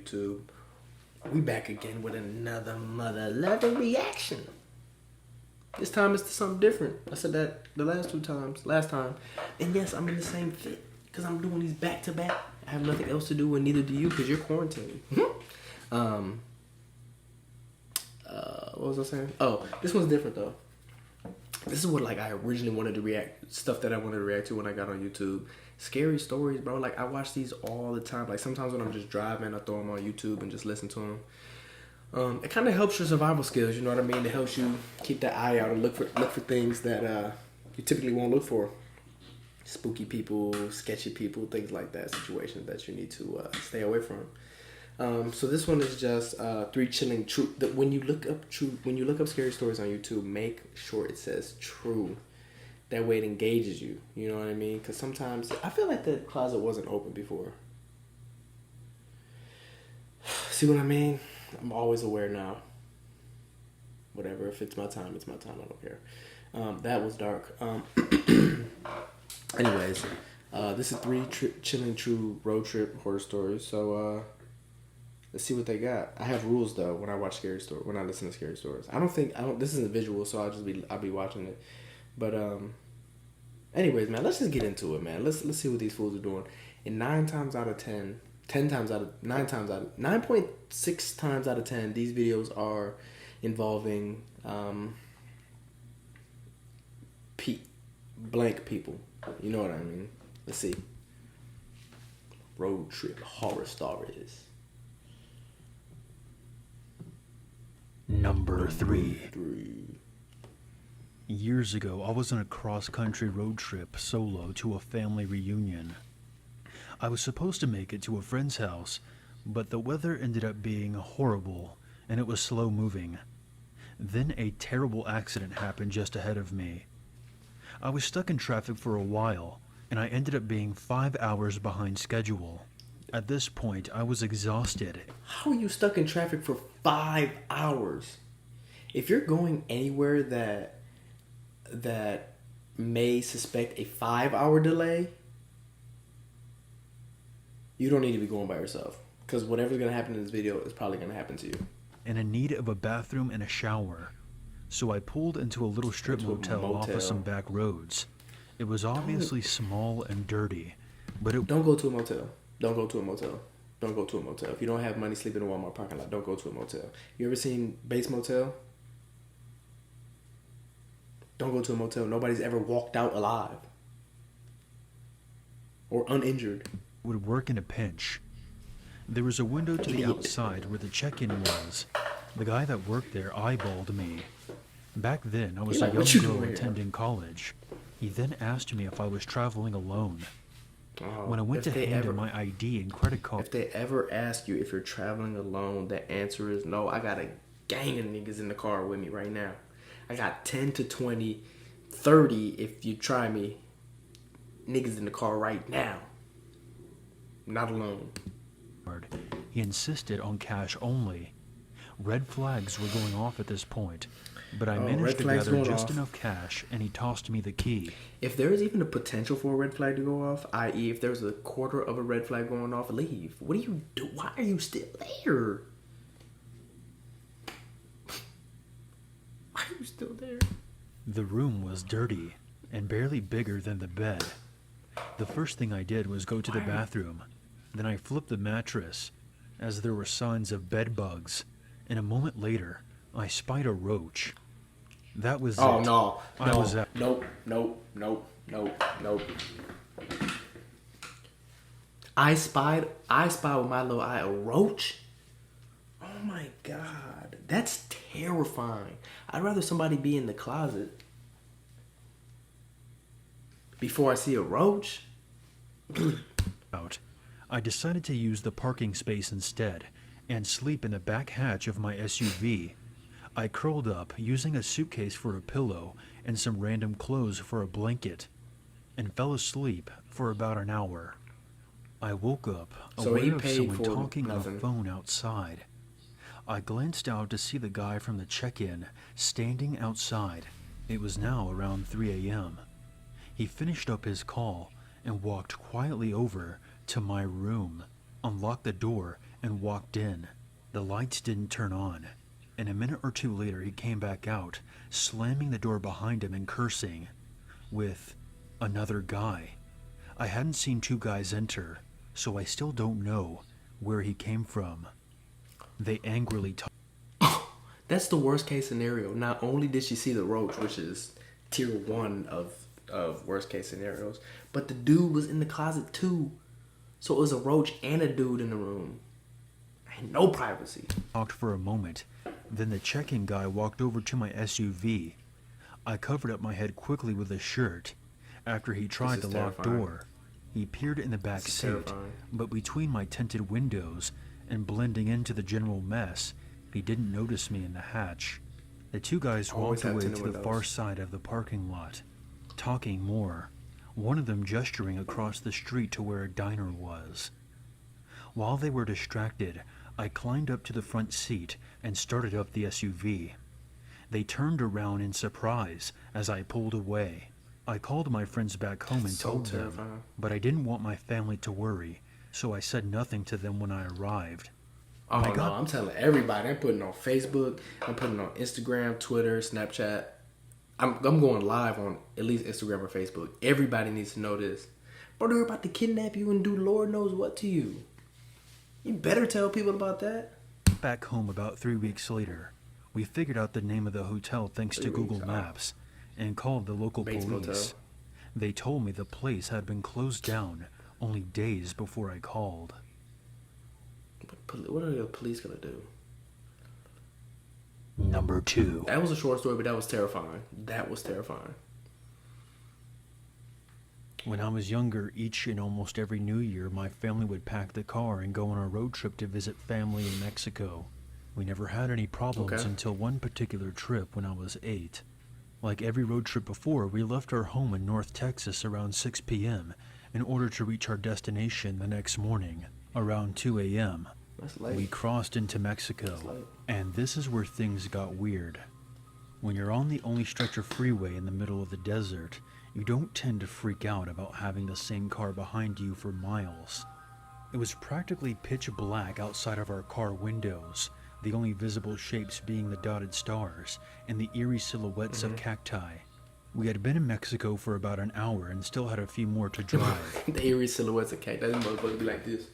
YouTube. We back again with another mother loving reaction. This time it's to something different. I said that the last time. And yes, I'm in the same fit because I'm doing these back to back. I have nothing else to do, and neither do you because you're quarantined. What was I saying? Oh, this one's different though. This is what like I originally wanted to react, stuff that I wanted to react to when I got on YouTube. Scary stories, bro. Like I watch these all the time. Like sometimes when I'm just driving, I throw them on YouTube and just listen to them. It kind of helps your survival skills, you know what I mean? It helps you keep that eye out and look for things that you typically won't look for. Spooky people, sketchy people, things like that. Situations that you need to stay away from. So this one is just 3 chilling true. When you look up scary stories on YouTube, make sure it says true. That way it engages you. You know what I mean? Because sometimes I feel like the closet wasn't open before. See what I mean? I'm always aware now. Whatever, if it's my time, it's my time. I don't care. That was dark. Anyways, this is 3 chilling true road trip horror stories. So let's see what they got. I have rules though when I watch scary stories. When I listen to scary stories, I don't. This isn't visual, so I'll be watching it. But anyways, man, let's just get into it, man. Let's see what these fools are doing. And 9.6 times out of 10, these videos are involving blank people. You know what I mean? Let's see. Road trip horror stories. Number 3. Years ago, I was on a cross-country road trip solo to a family reunion. I was supposed to make it to a friend's house, but the weather ended up being horrible, and it was slow-moving. Then a terrible accident happened just ahead of me. I was stuck in traffic for a while, and I ended up being 5 hours behind schedule. At this point, I was exhausted. How are you stuck in traffic for 5 hours? If you're going anywhere that may suspect a 5-hour delay, you don't need to be going by yourself. Because whatever's going to happen in this video is probably going to happen to you. And in need of a bathroom and a shower. So I pulled into a little strip motel off of some back roads. It was obviously small and dirty, but Don't go to a motel. Don't go to a motel. Don't go to a motel. If you don't have money, sleep in a Walmart parking lot. Don't go to a motel. You ever seen Bates Motel? Don't go to a motel. Nobody's ever walked out alive or uninjured. would work in a pinch. There was a window to the outside where the check-in was. The guy that worked there eyeballed me. Back then, I was a young girl attending college. He then asked me if I was traveling alone. When I went to hand him my ID and credit card... If they ever ask you if you're traveling alone, the answer is no. I got a gang of niggas in the car with me right now. I got 10 to 20, 30 if you try me. Niggas in the car right now. Not alone. He insisted on cash only. Red flags were going off at this point, but I managed to gather just enough cash, and he tossed me the key. If there is even a potential for a red flag to go off, i.e. if there's a quarter of a red flag going off, leave. What do you do? Why are you still there? Why are you still there? The room was dirty and barely bigger than the bed. The first thing I did was go to the bathroom. Then I flipped the mattress, as there were signs of bed bugs, and a moment later, I spied a roach. That was it. Oh, no. I was out. Nope. I spied with my little eye a roach? Oh my God. That's terrifying. I'd rather somebody be in the closet before I see a roach. Out. I decided to use the parking space instead and sleep in the back hatch of my SUV. I curled up using a suitcase for a pillow and some random clothes for a blanket and fell asleep for about an hour. I woke up aware of someone talking on the phone outside. I glanced out to see the guy from the check-in standing outside. It was now around 3 a.m. He finished up his call and walked quietly over to my room, unlocked the door, and walked in. The lights didn't turn on, and a minute or two later he came back out, slamming the door behind him and cursing, with another guy. I hadn't seen two guys enter, so I still don't know where he came from. They angrily talked. That's the worst case scenario. Not only did she see the roach, which is tier 1 of worst case scenarios, but the dude was in the closet too. So it was a roach and a dude in the room. And no privacy. Talked for a moment. Then the check-in guy walked over to my SUV. I covered up my head quickly with a shirt. After he tried the locked door, he peered in the back seat, but between my tinted windows and blending into the general mess, he didn't notice me in the hatch. The two guys walked away to the far side of the parking lot, talking more, one of them gesturing across the street to where a diner was. While they were distracted, I climbed up to the front seat and started up the SUV. They turned around in surprise as I pulled away. I called my friends back home and told them, but I didn't want my family to worry, so I said nothing to them when I arrived. Oh no, I'm telling everybody. I'm putting it on Facebook. I'm putting it on Instagram, Twitter, Snapchat. I'm going live on at least Instagram or Facebook. Everybody needs to know this. Bro, they're about to kidnap you and do Lord knows what to you. You better tell people about that. Back home about 3 weeks later, we figured out the name of the hotel thanks to Google Maps and called the local police. They told me the place had been closed down only days before I called. What are the police gonna do? Number 2. That was a short story, but that was terrifying. That was terrifying. When I was younger, each and almost every New Year, my family would pack the car and go on a road trip to visit family in Mexico. We never had any problems until one particular trip when I was 8. Like every road trip before, we left our home in North Texas around 6 p.m. in order to reach our destination the next morning, around 2 a.m. That's late. We crossed into Mexico, and this is where things got weird. When you're on the only stretch of freeway in the middle of the desert, you don't tend to freak out about having the same car behind you for miles. It was practically pitch black outside of our car windows, the only visible shapes being the dotted stars and the eerie silhouettes of cacti. We had been in Mexico for about an hour and still had a few more to drive. The eerie silhouettes of cacti. That motherfucker be like this.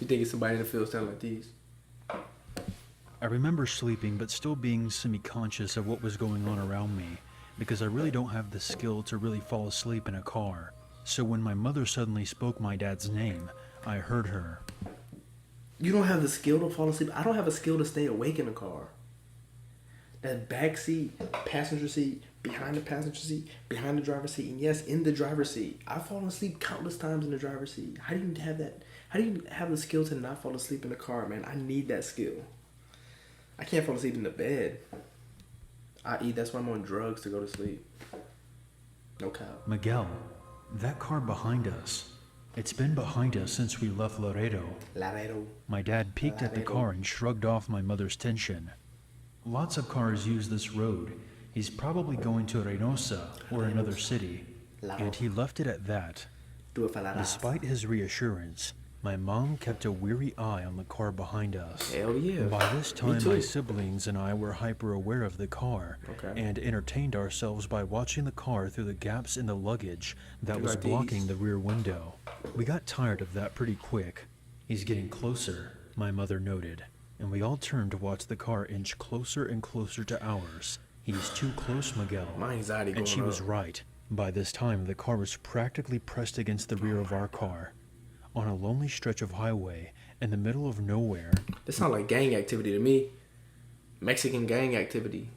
You think it's somebody in the field sound like these? I remember sleeping but still being semi-conscious of what was going on around me, because I really don't have the skill to really fall asleep in a car. So when my mother suddenly spoke my dad's name, I heard her. You don't have the skill to fall asleep? I don't have a skill to stay awake in a car. That back seat, passenger seat, behind the passenger seat, behind the driver's seat, and yes, in the driver's seat. I've fallen asleep countless times in the driver's seat. How do you have that? How do you have the skill to not fall asleep in the car, man? I need that skill. I can't fall asleep in the bed. That's why I'm on drugs to go to sleep. No cap. Miguel, that car behind us. It's been behind us since we left Laredo. Laredo. My dad peeked at the car and shrugged off my mother's tension. Lots of cars use this road. He's probably going to Reynosa or another city. And he left it at that. Despite his reassurance, my mom kept a weary eye on the car behind us. Hell yeah. By this time, my siblings and I were hyper aware of the car and entertained ourselves by watching the car through the gaps in the luggage that was blocking the rear window. We got tired of that pretty quick. He's getting closer, my mother noted, and we all turned to watch the car inch closer and closer to ours. He's too close, Miguel. My anxiety going And she was up. right. By this time, the car was practically pressed against the rear of our car. On a lonely stretch of highway, in the middle of nowhere. This sounds like gang activity to me. Mexican gang activity.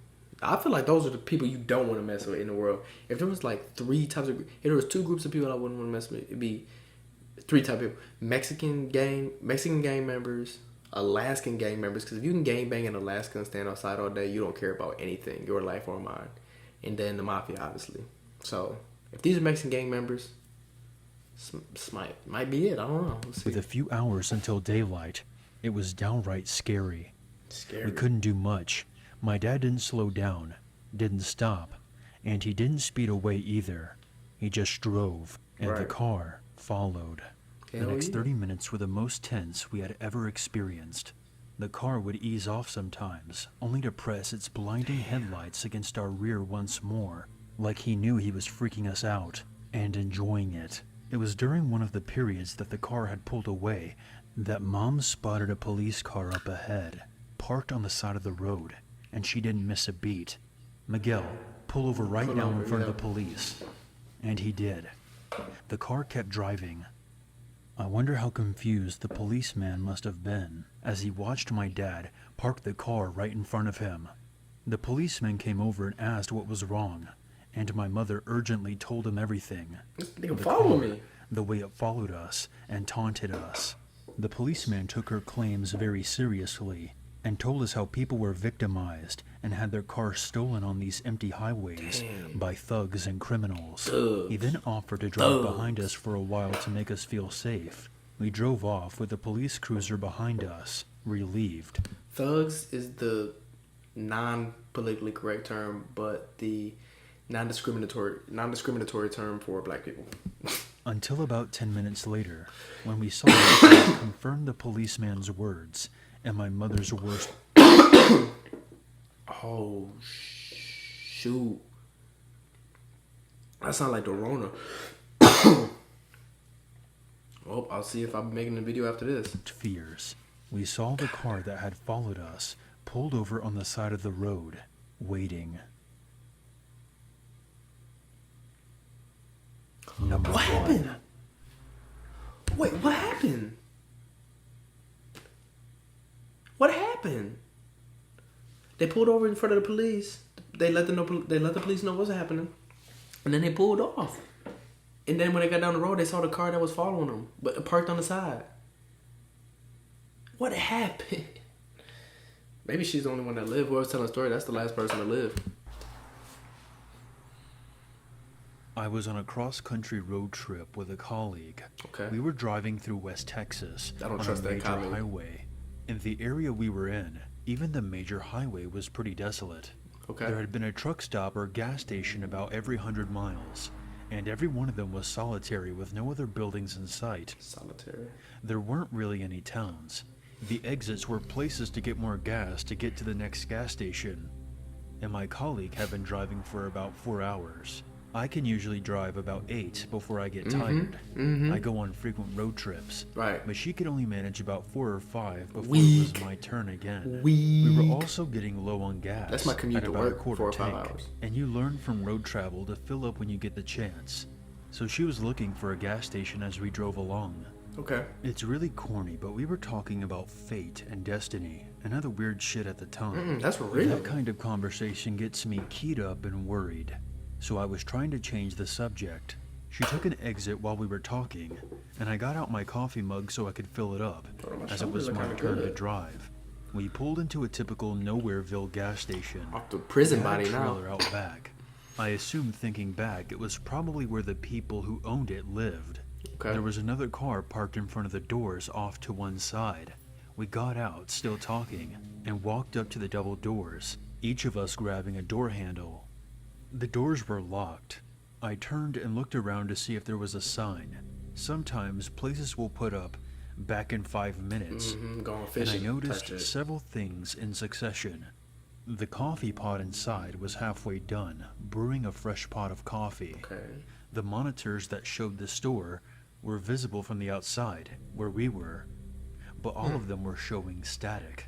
I feel like those are the people you don't want to mess with in the world. If there was like if there was 2 groups of people I wouldn't want to mess with, it'd be 3 type of people. Mexican gang members, Alaskan gang members, because if you can gang bang in Alaska and stand outside all day, you don't care about anything, your life or mine. And then the mafia, obviously. So, if these are Mexican gang members, this might be it. I don't know. Let's see. With a few hours until daylight, it was downright scary. We couldn't do much. My dad didn't slow down, didn't stop, and he didn't speed away either. He just drove, and the car followed. The Hell next yeah. 30 minutes were the most tense we had ever experienced. The car would ease off sometimes, only to press its blinding headlights against our rear once more, like he knew he was freaking us out, and enjoying it. It was during one of the periods that the car had pulled away that Mom spotted a police car up ahead, parked on the side of the road, and she didn't miss a beat. Miguel, pull over right now in front of the police. And he did. The car kept driving. I wonder how confused the policeman must have been as he watched my dad park the car right in front of him. The policeman came over and asked what was wrong, and my mother urgently told him everything. They can follow me. The way it followed us and taunted us. The policeman took her claims very seriously and told us how people were victimized and had their cars stolen on these empty highways by thugs and criminals. He then offered to drive behind us for a while to make us feel safe. We drove off with the police cruiser behind us, relieved. Thugs is the non-politically correct term, but the non-discriminatory term for black people. Until about 10 minutes later, when we saw it confirm the policeman's words and my mother's worst. Oh, shoot. That sounds like the Rona. Well, I'll see if I'm making a video after this. Fears. We saw the car that had followed us pulled over on the side of the road, waiting. Number What one. happened? Wait, what happened? What happened? They pulled over in front of the police. They let the police know what's happening, and then they pulled off. And then when they got down the road, they saw the car that was following them, but parked on the side. What happened? Maybe she's the only one that lived. Whoever's telling the story, that's the last person to live. I was on a cross-country road trip with a colleague. Okay. We were driving through West Texas I don't on trust a that major colleague. highway. In the area we were in, even the major highway was pretty desolate. Okay. There had been a truck stop or gas station about every 100 miles, and every one of them was solitary with no other buildings in sight. Solitary. There weren't really any towns. The exits were places to get more gas to get to the next gas station. And my colleague had been driving for about 4 hours. I can usually drive about 8 before I get tired. I go on frequent road trips. Right. But she could only manage about 4 or 5 before it Weak. was my turn again. Weak. We were also getting low on gas. That's my commute at to about work, a quarter 4 or 5 tank. hours. And you learn from road travel to fill up when you get the chance. So she was looking for a gas station as we drove along. Okay. It's really corny, but we were talking about fate and destiny and other weird shit at the time. That's real. That kind of conversation gets me keyed up and worried. So I was trying to change the subject. She took an exit while we were talking, and I got out my coffee mug so I could fill it up, Oh, my as it shoulders was look my kinda turn to good. drive. We pulled into a typical Nowhereville gas station. Off the prison It had a body now. trailer out back. I assumed, thinking back, it was probably where the people who owned it lived. Okay. There was another car parked in front of the doors off to one side. We got out, still talking, and walked up to the double doors, each of us grabbing a door handle. The doors were locked. I turned and looked around to see if there was a sign. Sometimes places will put up, back in 5 minutes. Going And fishing. I noticed type shit. several things in succession. The coffee pot inside was halfway done, brewing a fresh pot of coffee. Okay. The monitors that showed the store were visible from the outside, where we were, but all of them were showing static.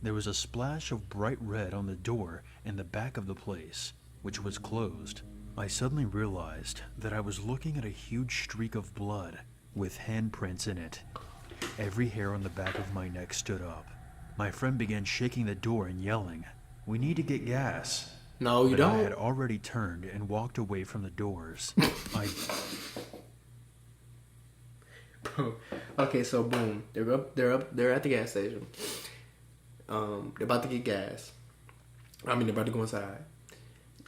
There was a splash of bright red on the door in the back of the place, which was closed. I suddenly realized that I was looking at a huge streak of blood with handprints in it. Every hair on the back of my neck stood up. My friend began shaking the door and yelling, "We need to get gas." No, you But I had don't. already turned and walked away from the doors. Okay, so boom, they're at the gas station. They're about to get gas. They're about to go inside.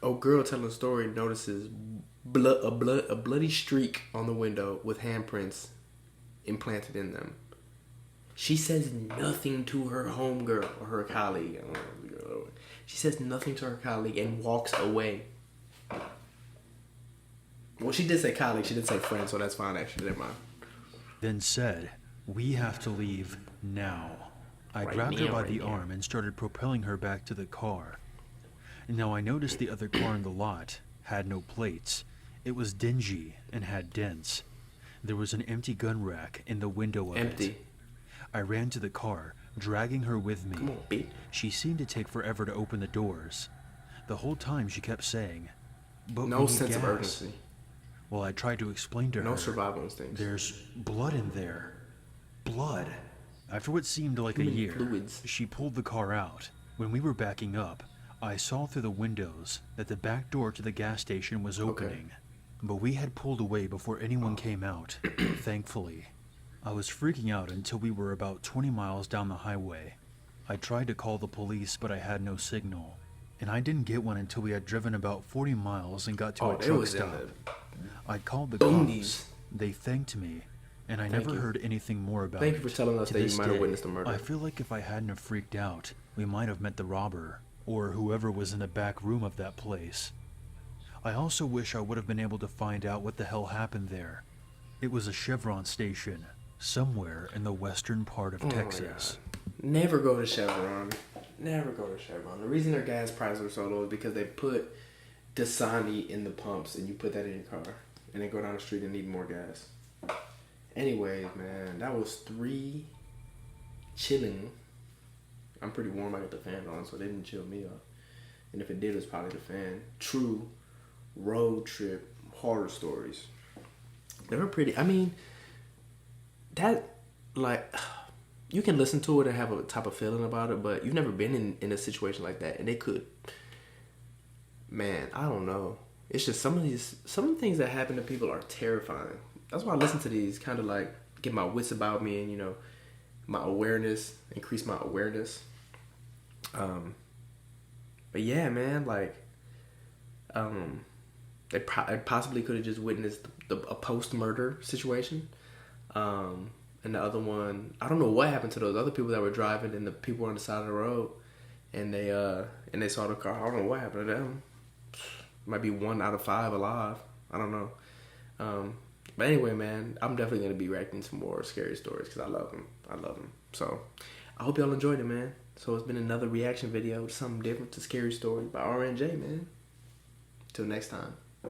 Oh, girl telling the story notices a bloody streak on the window with handprints implanted in them. She says nothing to her homegirl or her colleague. I don't know the girl. She says nothing to her colleague and walks away. Well, she did say colleague. She didn't say friend, so that's fine. Actually, never mind. then said, "We have to leave now." I Right grabbed her now, by right the now. arm and started propelling her back to the car. Now I noticed the other car in the lot had no plates. It was dingy and had dents. There was an empty gun rack in the window of it. Empty. I ran to the car, dragging her with me. Come on, B. She seemed to take forever to open the doors. The whole time she kept saying, "But No we need sense of gas." urgency. Well, I tried to explain to her, No survival instincts. "There's blood in there. Blood." After what seemed like a Human year, fluids. she pulled the car out. When we were backing up, I saw through the windows that the back door to the gas station was opening. But we had pulled away before anyone came out, thankfully. I was freaking out until we were about 20 miles down the highway. I tried to call the police, but I had no signal. And I didn't get one until we had driven about 40 miles and got to a They truck was in stop. I called the boonies. cops. They thanked me, and I Thank never you. heard anything more about Thank it. you for telling us To that you this might have day, witnessed a murder. I feel like if I hadn't have freaked out, we might have met the robber, or whoever was in the back room of that place. I also wish I would have been able to find out what the hell happened there. It was a Chevron station, somewhere in the western part of Oh my Texas. God. Never go to Chevron. Never go to Chevron. The reason their gas prices are so low is because they put Dasani in the pumps and you put that in your car and then go down the street and need more gas. Anyways, man, that was 3 chilling. I'm pretty warm. I got the fan on, so they didn't chill me off. And if it did, it was probably the fan. True road trip horror stories. They were pretty. I mean, that, like, you can listen to it and have a type of feeling about it, but you've never been in a situation like that, and it could. Man, I don't know. It's just some of the things that happen to people are terrifying. That's why I listen to these, kind of like get my wits about me and, you know, my awareness, increase my awareness. But yeah, man, like, they possibly could have just witnessed a post-murder situation. And the other one, I don't know what happened to those other people that were driving and the people on the side of the road, and they saw the car. I don't know what happened to them. Might be 1 out of 5 alive. I don't know. But anyway, man, I'm definitely gonna be reacting to more scary stories because I love them. So I hope y'all enjoyed it, man. So it's been another reaction video, something different to Scary Stories by RNJ, man. Till next time.